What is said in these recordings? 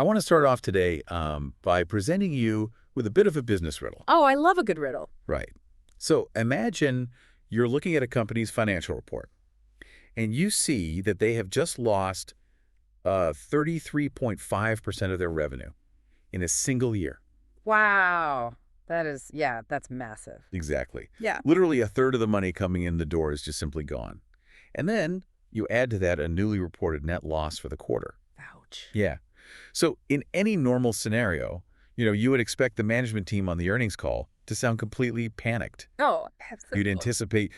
I want to start off today by presenting you with a bit of a business riddle. Oh, I love a good riddle. Right. So imagine you're looking at a company's financial report, and you see that they have just lost 33.5% of their revenue in a single year. Wow. That's massive. Exactly. Yeah. Literally a third of the money coming in the door is just simply gone. And then you add to that a newly reported net loss for the quarter. Ouch. Yeah. So in any normal scenario, you would expect the management team on the earnings call to sound completely panicked. Oh, You'd absolutely. anticipate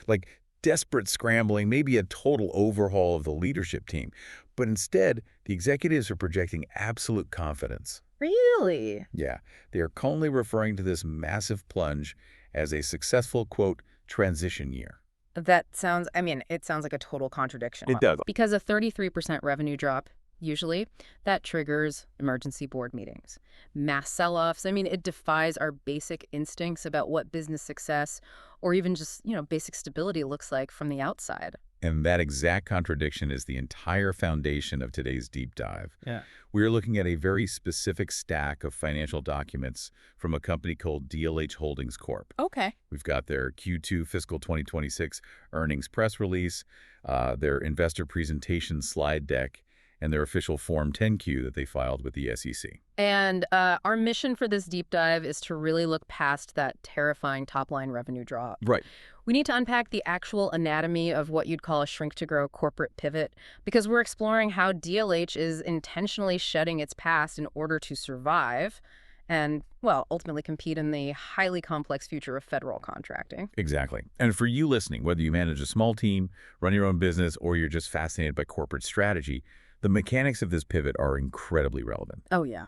desperate scrambling, maybe a total overhaul of the leadership team. But instead, the executives are projecting absolute confidence. Really? Yeah, they are calmly referring to this massive plunge as a successful, quote, transition year. It sounds like a total contradiction. It does. Because a 33% revenue drop, usually, that triggers emergency board meetings, mass sell-offs. It defies our basic instincts about what business success or even just, basic stability looks like from the outside. And that exact contradiction is the entire foundation of today's deep dive. Yeah. We are looking at a very specific stack of financial documents from a company called DLH Holdings Corp. Okay. We've got their Q2 fiscal 2026 earnings press release, their investor presentation slide deck, and their official Form 10-Q that they filed with the SEC. And our mission for this deep dive is to really look past that terrifying top-line revenue drop. Right. We need to unpack the actual anatomy of what you'd call a shrink-to-grow corporate pivot, because we're exploring how DLH is intentionally shedding its past in order to survive and, well, ultimately compete in the highly complex future of federal contracting. Exactly. And for you listening, whether you manage a small team, run your own business, or you're just fascinated by corporate strategy, the mechanics of this pivot are incredibly relevant. Oh, yeah.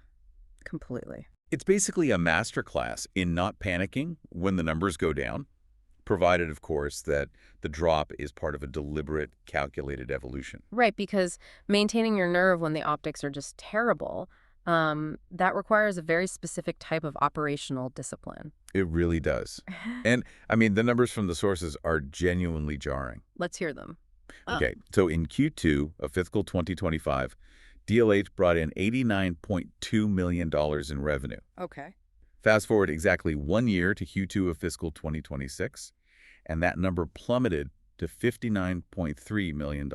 Completely. It's basically a masterclass in not panicking when the numbers go down, provided, of course, that the drop is part of a deliberate, calculated evolution. Right, because maintaining your nerve when the optics are just terrible, that requires a very specific type of operational discipline. It really does. And, the numbers from the sources are genuinely jarring. Let's hear them. Okay, so in Q2 of fiscal 2025, DLH brought in $89.2 million in revenue. Okay. Fast forward exactly 1 year to Q2 of fiscal 2026, and that number plummeted to $59.3 million.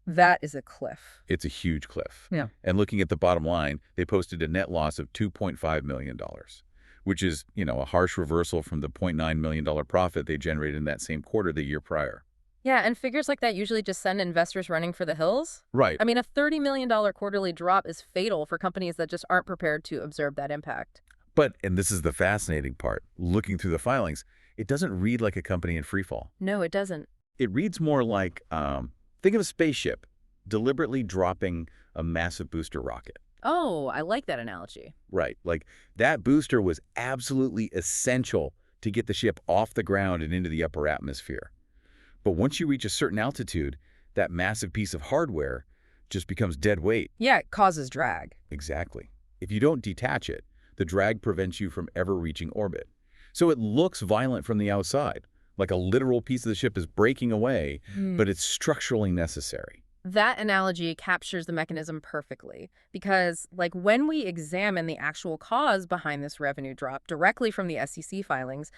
That is a cliff. It's a huge cliff. Yeah. And looking at the bottom line, they posted a net loss of $2.5 million, which is, a harsh reversal from the $0.9 million profit they generated in that same quarter the year prior. Yeah, and figures like that usually just send investors running for the hills. Right. A $30 million quarterly drop is fatal for companies that just aren't prepared to absorb that impact. But, and this is the fascinating part, looking through the filings, it doesn't read like a company in freefall. No, it doesn't. It reads more like, think of a spaceship deliberately dropping a massive booster rocket. Oh, I like that analogy. Right. Like that booster was absolutely essential to get the ship off the ground and into the upper atmosphere. But once you reach a certain altitude, that massive piece of hardware just becomes dead weight. Yeah, it causes drag. Exactly. If you don't detach it, the drag prevents you from ever reaching orbit. So it looks violent from the outside, like a literal piece of the ship is breaking away, but it's structurally necessary. That analogy captures the mechanism perfectly, because when we examine the actual cause behind this revenue drop directly from the SEC filings,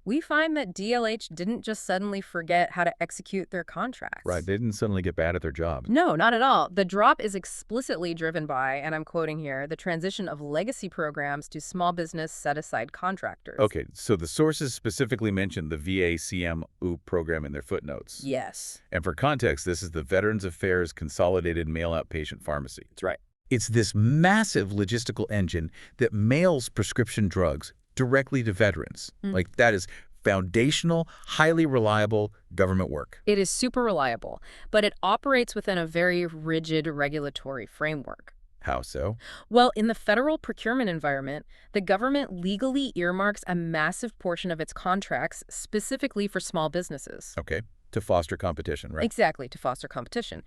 we find that DLH didn't just suddenly forget how to execute their contracts. Right. They didn't suddenly get bad at their jobs. No, not at all. The drop is explicitly driven by, and I'm quoting here, the transition of legacy programs to small business set-aside contractors. Okay, so the sources specifically mentioned the VA CMU program in their footnotes. Yes. And for context, this is the Veterans Affairs Consolidated Mail-Out Patient Pharmacy. That's right. It's this massive logistical engine that mails prescription drugs directly to veterans. That is foundational, highly reliable government work. It is super reliable, but it operates within a very rigid regulatory framework. How so? Well, in the federal procurement environment, the government legally earmarks a massive portion of its contracts specifically for small businesses. Okay, to foster competition, right? Exactly, to foster competition.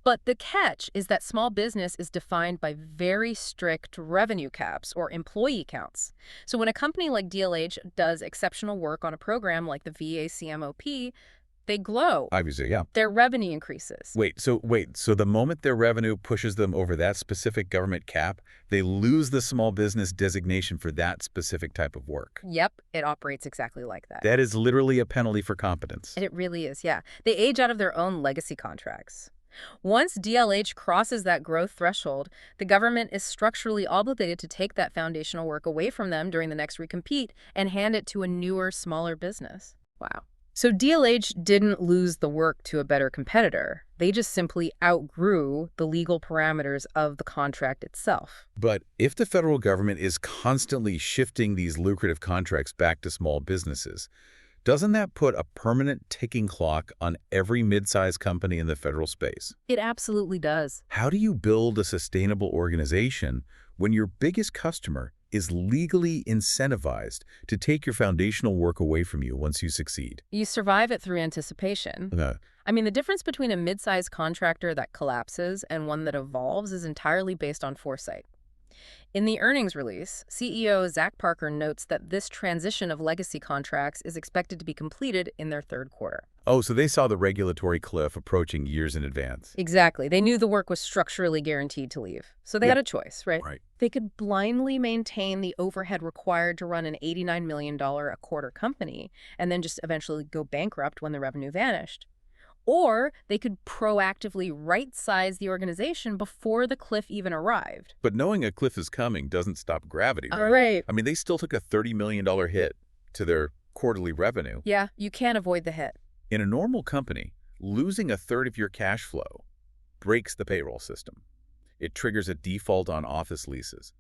But the catch is that small business is defined by very strict revenue caps or employee counts. So when a company like DLH does exceptional work on a program like the VA CMOP, They glow. Obviously, yeah. Their revenue increases. So the moment their revenue pushes them over that specific government cap, they lose the small business designation for that specific type of work. Yep, it operates exactly like that. That is literally a penalty for competence. It really is, yeah. They age out of their own legacy contracts. Once DLH crosses that growth threshold, the government is structurally obligated to take that foundational work away from them during the next recompete and hand it to a newer, smaller business. Wow. So DLH didn't lose the work to a better competitor. They just simply outgrew the legal parameters of the contract itself. But if the federal government is constantly shifting these lucrative contracts back to small businesses, doesn't that put a permanent ticking clock on every mid-sized company in the federal space? It absolutely does. How do you build a sustainable organization when your biggest customer is legally incentivized to take your foundational work away from you once you succeed? You survive it through anticipation. I mean, the difference between a mid-sized contractor that collapses and one that evolves is entirely based on foresight. In the earnings release, CEO Zach Parker notes that this transition of legacy contracts is expected to be completed in their third quarter. Oh, so they saw the regulatory cliff approaching years in advance. Exactly. They knew the work was structurally guaranteed to leave. So they had a choice, right? Right. They could blindly maintain the overhead required to run an $89 million a quarter company and then just eventually go bankrupt when the revenue vanished. Or they could proactively right-size the organization before the cliff even arrived. But knowing a cliff is coming doesn't stop gravity, right? All right. I mean, they still took a $30 million hit to their quarterly revenue. Yeah, you can't avoid the hit. In a normal company, losing a third of your cash flow breaks the payroll system. It triggers a default on office leases.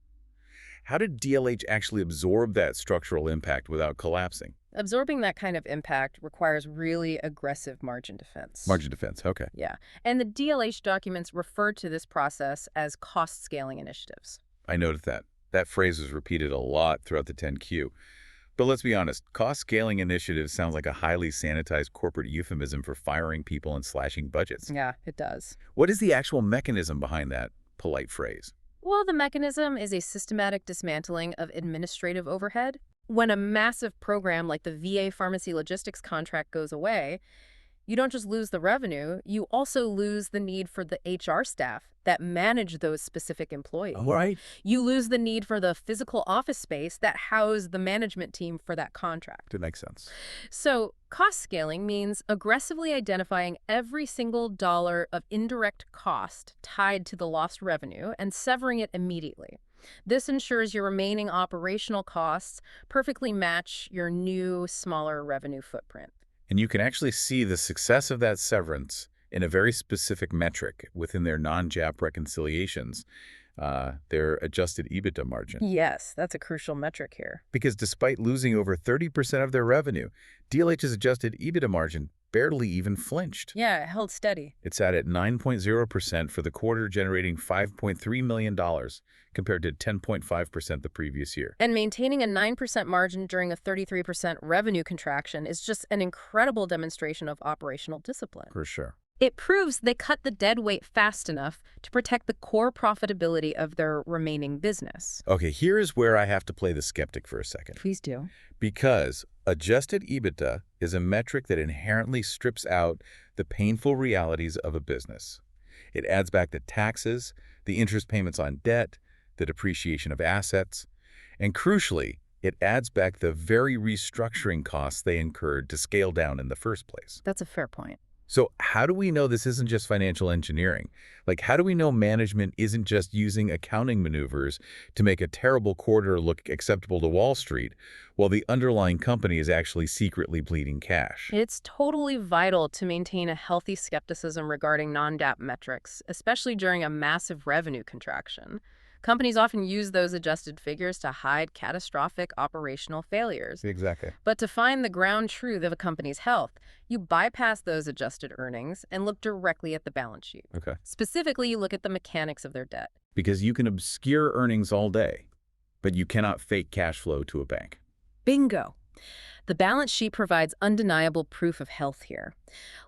How did DLH actually absorb that structural impact without collapsing? Absorbing that kind of impact requires really aggressive margin defense. Margin defense, okay. Yeah. And the DLH documents refer to this process as cost scaling initiatives. I noted that. That phrase was repeated a lot throughout the 10Q. But let's be honest, cost scaling initiatives sounds like a highly sanitized corporate euphemism for firing people and slashing budgets. Yeah, it does. What is the actual mechanism behind that polite phrase? Well, the mechanism is a systematic dismantling of administrative overhead. When a massive program like the VA pharmacy logistics contract goes away, you don't just lose the revenue, you also lose the need for the HR staff that manage those specific employees. All right. You lose the need for the physical office space that housed the management team for that contract. That makes sense. So cost scaling means aggressively identifying every single dollar of indirect cost tied to the lost revenue and severing it immediately. This ensures your remaining operational costs perfectly match your new, smaller revenue footprint. And you can actually see the success of that severance in a very specific metric within their non-GAAP reconciliations, their adjusted EBITDA margin. Yes, that's a crucial metric here. Because despite losing over 30% of their revenue, DLH's adjusted EBITDA margin barely even flinched. Yeah, it held steady. It sat at 9.0% for the quarter, generating $5.3 million compared to 10.5% the previous year. And maintaining a 9% margin during a 33% revenue contraction is just an incredible demonstration of operational discipline. For sure. It proves they cut the dead weight fast enough to protect the core profitability of their remaining business. Okay, here is where I have to play the skeptic for a second. Please do. Because adjusted EBITDA is a metric that inherently strips out the painful realities of a business. It adds back the taxes, the interest payments on debt, the depreciation of assets, and crucially, it adds back the very restructuring costs they incurred to scale down in the first place. That's a fair point. So how do we know this isn't just financial engineering? Like, how do we know management isn't just using accounting maneuvers to make a terrible quarter look acceptable to Wall Street, while the underlying company is actually secretly bleeding cash? It's totally vital to maintain a healthy skepticism regarding non-GAAP metrics, especially during a massive revenue contraction. Companies often use those adjusted figures to hide catastrophic operational failures. Exactly. But to find the ground truth of a company's health, you bypass those adjusted earnings and look directly at the balance sheet. Okay. Specifically, you look at the mechanics of their debt. Because you can obscure earnings all day, but you cannot fake cash flow to a bank. Bingo. The balance sheet provides undeniable proof of health here.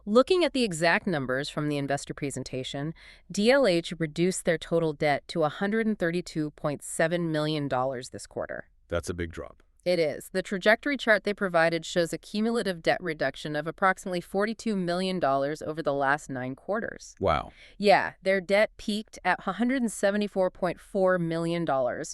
Looking at the exact numbers from the investor presentation, DLH reduced their total debt to $132.7 million this quarter. That's a big drop. It is. The trajectory chart they provided shows a cumulative debt reduction of approximately $42 million over the last 9 quarters. Wow. Yeah, their debt peaked at $174.4 million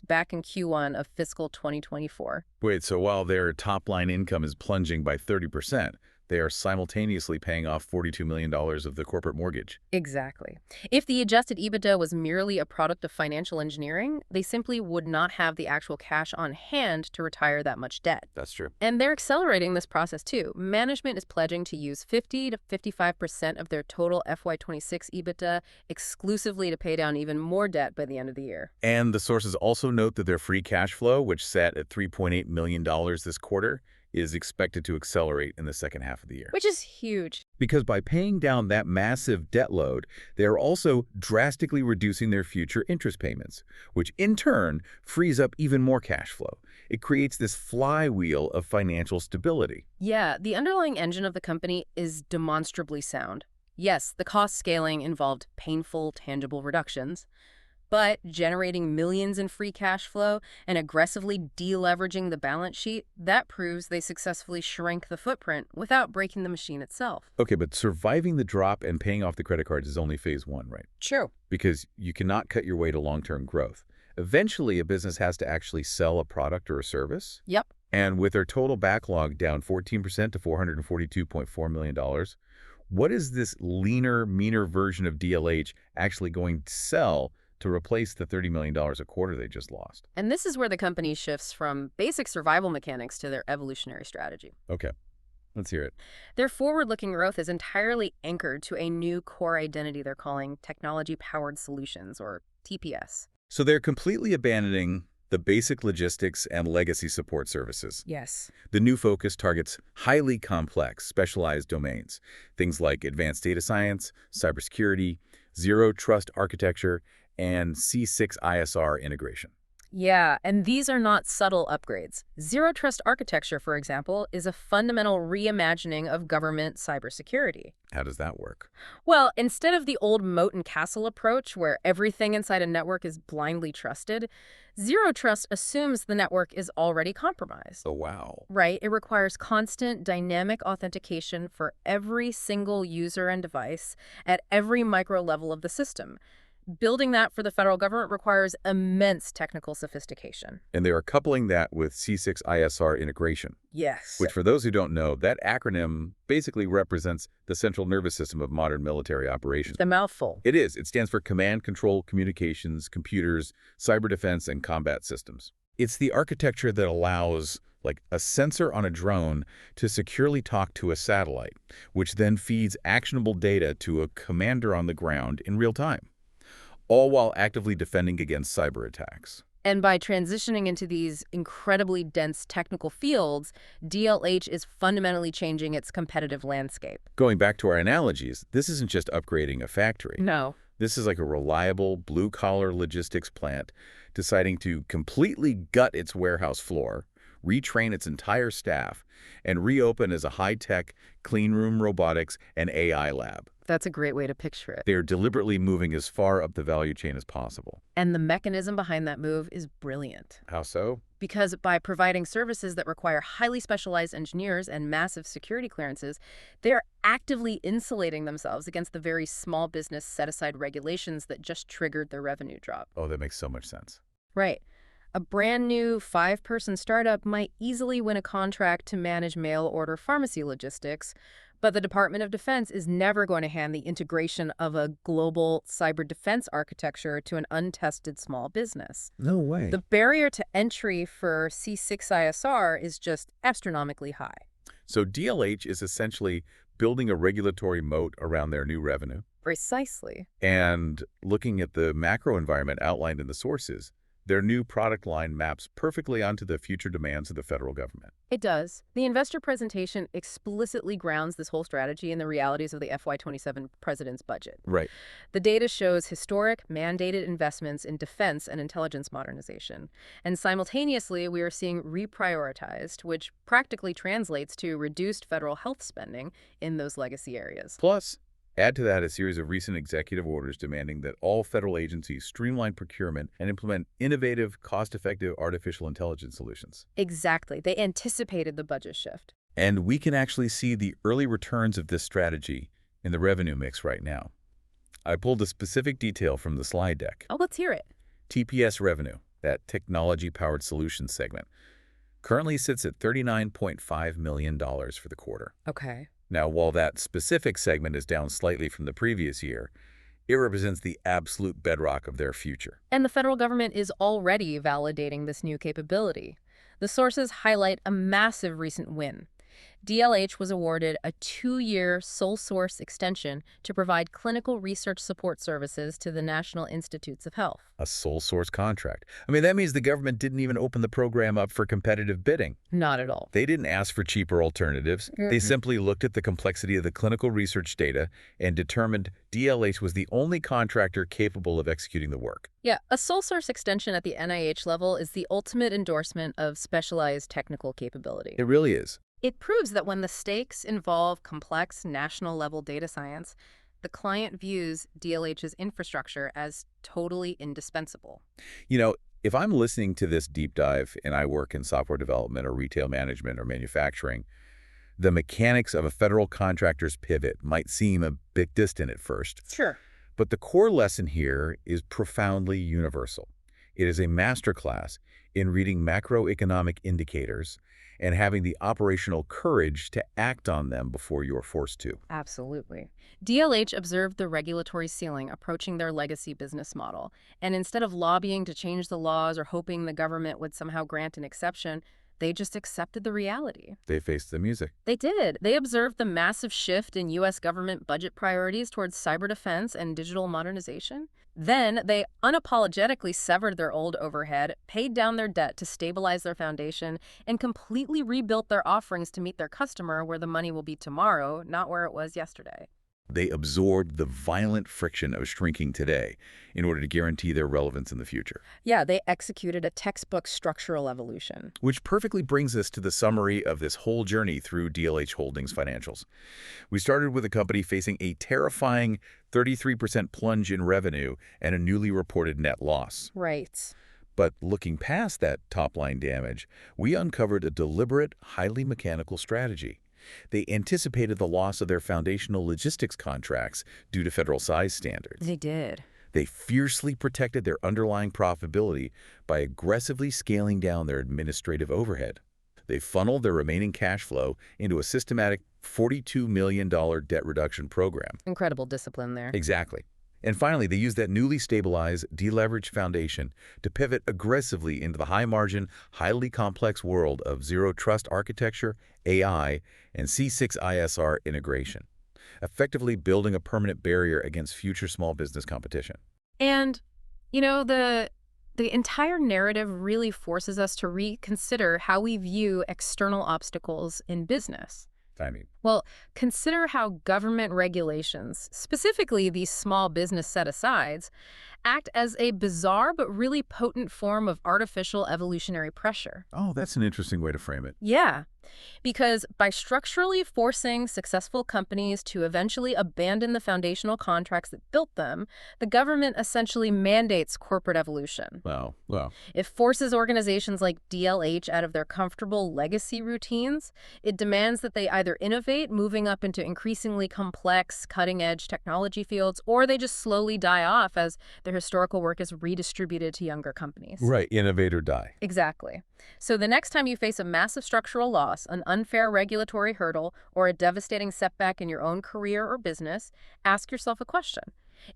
back in Q1 of fiscal 2024. Wait, so while their top-line income is plunging by 30%, they are simultaneously paying off $42 million of the corporate mortgage. Exactly. If the adjusted EBITDA was merely a product of financial engineering, they simply would not have the actual cash on hand to retire that much debt. That's true. And they're accelerating this process too. Management is pledging to use 50 to 55% of their total FY26 EBITDA exclusively to pay down even more debt by the end of the year. And the sources also note that their free cash flow, which sat at $3.8 million this quarter, is expected to accelerate in the second half of the year. Which is huge. Because by paying down that massive debt load, they are also drastically reducing their future interest payments, which in turn frees up even more cash flow. It creates this flywheel of financial stability. Yeah, the underlying engine of the company is demonstrably sound. Yes, the cost scaling involved painful, tangible reductions, but generating millions in free cash flow and aggressively deleveraging the balance sheet, that proves they successfully shrank the footprint without breaking the machine itself. Okay, but surviving the drop and paying off the credit cards is only phase one, right? True. Because you cannot cut your way to long-term growth. Eventually, a business has to actually sell a product or a service. Yep. And with their total backlog down 14% to $442.4 million, what is this leaner, meaner version of DLH actually going to sell to replace the $30 million a quarter they just lost? And this is where the company shifts from basic survival mechanics to their evolutionary strategy. Okay, let's hear it. Their forward-looking growth is entirely anchored to a new core identity they're calling technology-powered solutions, or TPS. So they're completely abandoning the basic logistics and legacy support services. Yes. The new focus targets highly complex, specialized domains, things like advanced data science, cybersecurity, zero trust architecture, and C6 ISR integration. Yeah, and these are not subtle upgrades. Zero Trust architecture, for example, is a fundamental reimagining of government cybersecurity. How does that work? Well, instead of the old moat and castle approach where everything inside a network is blindly trusted, Zero Trust assumes the network is already compromised. Oh, wow. Right, it requires constant dynamic authentication for every single user and device at every micro level of the system. Building that for the federal government requires immense technical sophistication. And they are coupling that with C6 ISR integration, Yes. which for those who don't know, that acronym basically represents the central nervous system of modern military operations. The mouthful. It is. It stands for Command, Control, Communications, Computers, Cyber Defense, and Combat Systems. It's the architecture that allows like a sensor on a drone to securely talk to a satellite, which then feeds actionable data to a commander on the ground in real time, all while actively defending against cyber attacks. And by transitioning into these incredibly dense technical fields, DLH is fundamentally changing its competitive landscape. Going back to our analogies, this isn't just upgrading a factory. No. This is like a reliable blue-collar logistics plant deciding to completely gut its warehouse floor, retrain its entire staff, and reopen as a high-tech, cleanroom robotics and AI lab. That's a great way to picture it. They are deliberately moving as far up the value chain as possible. And the mechanism behind that move is brilliant. How so? Because by providing services that require highly specialized engineers and massive security clearances, they're actively insulating themselves against the very small business set-aside regulations that just triggered their revenue drop. Oh, that makes so much sense. Right. A brand new 5-person startup might easily win a contract to manage mail-order pharmacy logistics, but the Department of Defense is never going to hand the integration of a global cyber defense architecture to an untested small business. No way. The barrier to entry for C6 ISR is just astronomically high. So DLH is essentially building a regulatory moat around their new revenue. Precisely. And looking at the macro environment outlined in the sources, their new product line maps perfectly onto the future demands of the federal government. It does. The investor presentation explicitly grounds this whole strategy in the realities of the FY27 president's budget. Right. The data shows historic, mandated investments in defense and intelligence modernization. And simultaneously, we are seeing reprioritized, which practically translates to reduced federal health spending in those legacy areas. Plus, Add to that a series of recent executive orders demanding that all federal agencies streamline procurement and implement innovative, cost-effective artificial intelligence solutions. Exactly. They anticipated the budget shift. And we can actually see the early returns of this strategy in the revenue mix right now. I pulled a specific detail from the slide deck. Oh, let's hear it. TPS revenue, that technology-powered solutions segment, currently sits at $39.5 million for the quarter. Okay. Now, while that specific segment is down slightly from the previous year, it represents the absolute bedrock of their future. And the federal government is already validating this new capability. The sources highlight a massive recent win. DLH was awarded a 2-year sole source extension to provide clinical research support services to the National Institutes of Health. A sole source contract. I mean, that means the government didn't even open the program up for competitive bidding. Not at all. They didn't ask for cheaper alternatives. They simply looked at the complexity of the clinical research data and determined DLH was the only contractor capable of executing the work. Yeah, a sole source extension at the NIH level is the ultimate endorsement of specialized technical capability. It really is. It proves that when the stakes involve complex national-level data science, the client views DLH's infrastructure as totally indispensable. You know, if I'm listening to this deep dive and I work in software development or retail management or manufacturing, the mechanics of a federal contractor's pivot might seem a bit distant at first. Sure. But the core lesson here is profoundly universal. It is a masterclass in reading macroeconomic indicators and having the operational courage to act on them before you're forced to. Absolutely. DLH observed the regulatory ceiling approaching their legacy business model, and instead of lobbying to change the laws or hoping the government would somehow grant an exception, they just accepted the reality. They faced the music. They did. They observed the massive shift in U.S. government budget priorities towards cyber defense and digital modernization. Then they unapologetically severed their old overhead, paid down their debt to stabilize their foundation, and completely rebuilt their offerings to meet their customer where the money will be tomorrow, not where it was yesterday. They absorbed the violent friction of shrinking today in order to guarantee their relevance in the future. Yeah, they executed a textbook structural evolution. Which perfectly brings us to the summary of this whole journey through DLH Holdings financials. We started with a company facing a terrifying 33% plunge in revenue and a newly reported net loss. Right. But looking past that top-line damage, we uncovered a deliberate, highly mechanical strategy. They anticipated the loss of their foundational logistics contracts due to federal size standards. They did. They fiercely protected their underlying profitability by aggressively scaling down their administrative overhead. They funneled their remaining cash flow into a systematic $42 million debt reduction program. Incredible discipline there. Exactly. And finally, they used that newly stabilized, deleveraged foundation to pivot aggressively into the high-margin, highly complex world of zero-trust architecture, AI, and C6ISR integration, effectively building a permanent barrier against future small business competition. And, you know, the entire narrative really forces us to reconsider how we view external obstacles in business. I mean, Well, consider how government regulations, specifically these small business set-asides, act as a bizarre but really potent form of artificial evolutionary pressure. oh, that's an interesting way to frame it. Yeah, because by structurally forcing successful companies to eventually abandon the foundational contracts that built them, the government essentially mandates corporate evolution. Well, It forces organizations like DLH out of their comfortable legacy routines. It demands that they either innovate, moving up into increasingly complex, cutting-edge technology fields, or they just slowly die off as their historical work is redistributed to younger companies. right, innovate or die. Exactly. So the next time you face a massive structural loss, an unfair regulatory hurdle, or a devastating setback in your own career or business, ask yourself a question.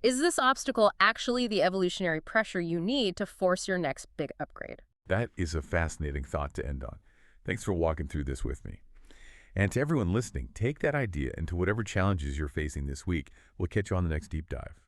Is this obstacle actually the evolutionary pressure you need to force your next big upgrade? That is a fascinating thought to end on. Thanks for walking through this with me. And to everyone listening, take that idea into whatever challenges you're facing this week. We'll catch you on the next deep dive.